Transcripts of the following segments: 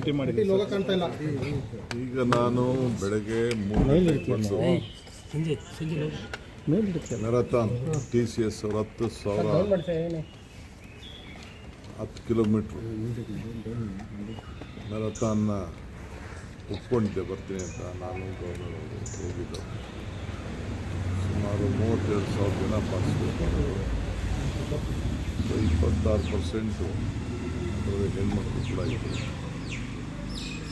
ಭೇಟಿ ಮಾಡಿ ಲೋಗ ಕಾಣ್ತಾ ಇಲ್ಲ. ಈಗ ನಾನು ಬೆಳಗ್ಗೆ 3 ಬಂದು ಮ್ಯಾರಥಾನ್ TCS ಅವರು 10 ಕಿಲೋಮೀಟ್ರು ಮ್ಯಾರಥಾನ್ನ ಒಪ್ಕೊಂಡಿದ್ದೆ ಬರ್ತೀನಿ ಅಂತ ನಾನು ಗೌರ್ನರ್ ಅವರು ಹೋಗಿದ್ದು. ಸುಮಾರು 32,000 ಜನ ಪಾರ್ಟಿಸಿಪೇಟ್ ಮಾಡಿದ್ರು. 26% ಅದರಲ್ಲಿ ಹೆಣ್ಮಕ್ಳು ಕೂಡ ಇತ್ತು.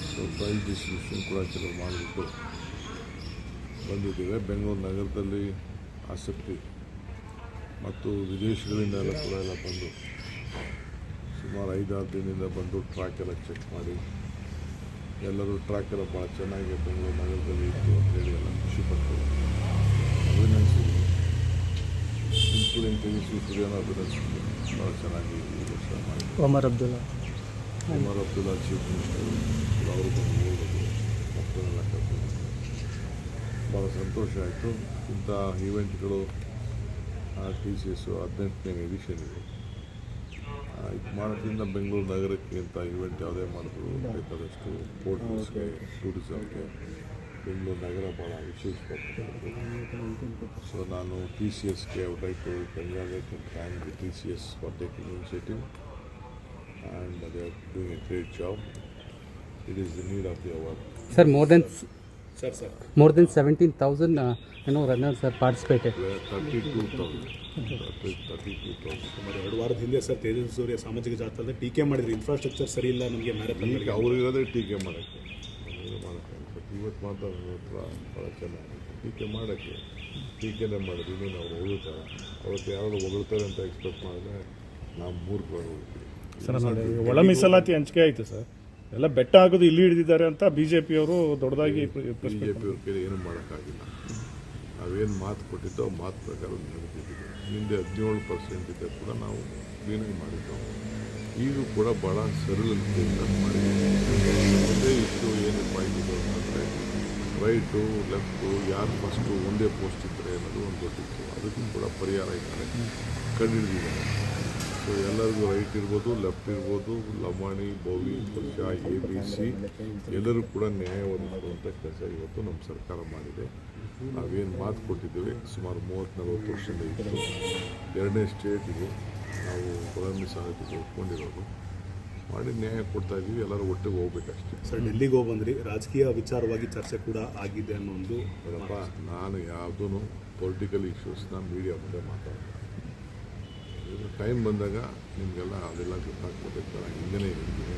ಸೊ ಪ್ರೈಸ್ ಡಿಸ್ಟ್ರಿಬ್ಯೂಷನ್ ಕೂಡ ಕೆಲವು ಮಾಡಿಬಿಟ್ಟು ಬಂದಿದ್ದೇವೆ. ಬೆಂಗಳೂರು ನಗರದಲ್ಲಿ ಆಸಕ್ತಿ ಮತ್ತು ವಿದೇಶಗಳಿಂದ ಕೂಡ ಎಲ್ಲ ಬಂದು ಸುಮಾರು 5-6 ದಿನದಿಂದ ಬಂದು ಟ್ರ್ಯಾಕ್ ಎಲ್ಲ ಚೆಕ್ ಮಾಡಿ ಎಲ್ಲರೂ ಟ್ರ್ಯಾಕ್ ಎಲ್ಲ ಭಾಳ ಚೆನ್ನಾಗಿ ಬೆಂಗಳೂರು ನಗರದಲ್ಲಿ ಇತ್ತು ಅಂತೇಳಿ ಎಲ್ಲ ಖುಷಿಪಟ್ಟು ಅಭಿನಂದಿಸಿದ್ರು. ಇನ್ಕ್ಲೂಡಿಂಗ್ ತೇಜಸ್ವಿ ಸೂರ್ಯನ ಅಭಿನಂದಿಸಿದ್ರು. ಭಾಳ ಚೆನ್ನಾಗಿ ಈ ವರ್ಷ ಮಾಡಿದ್ರು. ಒಮರ್ ಅಬ್ದುಲ್ಲಾ ಚೀಫ್ ಮಿನಿಸ್ಟರ್ ಅವರು ಬಂದು ಹೋಗೋದು ಮಕ್ಕಳೆಲ್ಲ ಕರ್ಕೊಂಡು ಭಾಳ ಸಂತೋಷ ಆಯಿತು. ಇಂಥ ಈವೆಂಟ್ಗಳು TCS 18ನೇ ಎಡಿಷನ್ ಇದೆ. ಇದು ಮಾಡೋದ್ರಿಂದ ಬೆಂಗಳೂರು ನಗರಕ್ಕೆ ಇಂಥ ಈವೆಂಟ್ ಯಾವುದೇ ಮಾಡಿದ್ರು ಬೇಕಾದಷ್ಟು ಪೋರ್ಟ್ಸ್ಗೆ ಟೂರಿಸಮ್ಗೆ ಬೆಂಗಳೂರು ನಗರ ಭಾಳ ವಿಶೇಷವಾಗ್ತದೆ. ಸೊ ನಾನು TCSಗೆ would like to congratulate and thank the TCS for taking initiative and they are doing a great job. It is the need of the hour. Sir, more than 17,000 runners are participated. 32,000. ಸುಮಾರು 2 ವಾರದ ಹಿಂದೆ sir Tejasvi Surya ಸಾಮಾಜಿಕ ಜಾಲತಾಣದಲ್ಲಿ ಟೀಕೆ ಮಾಡಿದ್ರು, infrastructure ಸರಿ ಇಲ್ಲ ನಮಗೆ ಮ್ಯಾರಥಾನ್. ಈಗ ಅವರಿರೋದೇ ಟೀಕೆ ಮಾಡೋಕ್ಕೆ ಬಟ್ ಇವತ್ತು ಮಾತ್ರ ನನ್ನ ಹತ್ರ ಭಾಳ ಚೆನ್ನಾಗಿ ಟೀಕೆ ಮಾಡೋಕ್ಕೆ ಟೀಕೆನೇ ಮಾಡೋದು. ಇನ್ನೇನು ಅವ್ರು ಹೊಗಳ್ತಾರೆ. ಅವತ್ತು ಯಾರು ಹೊಗಳ್ತಾರೆ ಅಂತ ಎಕ್ಸ್ಪೆಕ್ಟ್ ಮಾಡಿದ್ರೆ ನಾವು ಮೂರ್ಖರು ಹೋಗ್ತೀವಿ. ಸರ್, ಒಳ ಮೀಸಲಾತಿ ಹಂಚಿಕೆ ಆಯಿತು ಸರ್. ಎಲ್ಲ ಬೆಟ್ಟ ಹಾಕೋದು ಇಲ್ಲಿ ಹಿಡಿದಿದ್ದಾರೆ ಅಂತ BJPಯವರು ದೊಡ್ಡದಾಗಿ BJPಯವ್ರ ಕೈಲಿ ಏನೂ ಮಾಡೋಕ್ಕಾಗಿಲ್ಲ. ನಾವೇನು ಮಾತು ಕೊಟ್ಟಿದ್ದೋ ಮಾತು ಪ್ರಕಾರ ನಡೆದಿದ್ದೀವಿ. ಹಿಂದೆ 17% ಇದ್ದರೆ ಕೂಡ ನಾವು ಕ್ಲೀನಾಗಿ ಮಾಡಿದ್ದೆವು. ಈಗೂ ಕೂಡ ಭಾಳ ಸರಳತೆಯಿಂದ ಮಾಡಿದ್ದೀವಿ. ಒಂದೇ ಇಷ್ಟು ಏನಪ್ಪ ಇದು ಅಂತಂದರೆ ರೈಟು ಲೆಫ್ಟು ಯಾರು ಫಸ್ಟು ಒಂದೇ ಪೋಸ್ಟ್ ಇದ್ದರೆ ಅನ್ನೋದು ಒಂದು ಗೊತ್ತಿತ್ತು. ಅದಕ್ಕೂ ಕೂಡ ಪರಿಹಾರ ಇದ್ದಾರೆ, ಕಂಡುಹಿಡಿದಿದ್ದಾರೆ. ಸೊ ಎಲ್ಲರಿಗೂ ರೈಟ್ ಇರ್ಬೋದು, ಲೆಫ್ಟ್ ಇರ್ಬೋದು, ಲಂಬಾಣಿ, ಬೋವಿ, ಪಕ್ಷ, ABC ಎಲ್ಲರೂ ಕೂಡ ನ್ಯಾಯ ಒದಗಿಸುವಂಥ ಕೆಲಸ ಇವತ್ತು ನಮ್ಮ ಸರ್ಕಾರ ಮಾಡಿದೆ. ನಾವೇನು ಮಾತು ಕೊಟ್ಟಿದ್ದೇವೆ ಸುಮಾರು 30-40 ವರ್ಷದಿಂದ ಇತ್ತು. 2ನೇ ಸ್ಟೇಟ್ ಇದು. ನಾವು ಒಳ ಮೀಸಲಾತಿಗೆ ಒಪ್ಕೊಂಡಿರೋದು ಮಾಡಿ ನ್ಯಾಯ ಕೊಡ್ತಾ ಇದ್ದೀವಿ. ಎಲ್ಲರೂ ಒಟ್ಟಿಗೆ ಹೋಗ್ಬೇಕಷ್ಟೇ. ಸರ್, ಡೆಲ್ಲಿಗೆ ಹೋಗಿ ಬಂದ್ರಿ, ರಾಜಕೀಯ ವಿಚಾರವಾಗಿ ಚರ್ಚೆ ಕೂಡ ಆಗಿದೆ ಅನ್ನೋ ಒಂದು. ನಾನು ಯಾವುದೂ ಪೊಲಿಟಿಕಲ್ ಇಶ್ಯೂಸ್ನ ಮೀಡಿಯಾ ಮುಂದೆ ಮಾತಾಡ್ತೀನಿ. ಟೈಮ್ ಬಂದಾಗ ನಿಮಗೆಲ್ಲ ಅದೆಲ್ಲ ಗೊತ್ತಾಗ್ತದೆ. ಹಿಂಗೇ ಇರ್ತೀನಿ.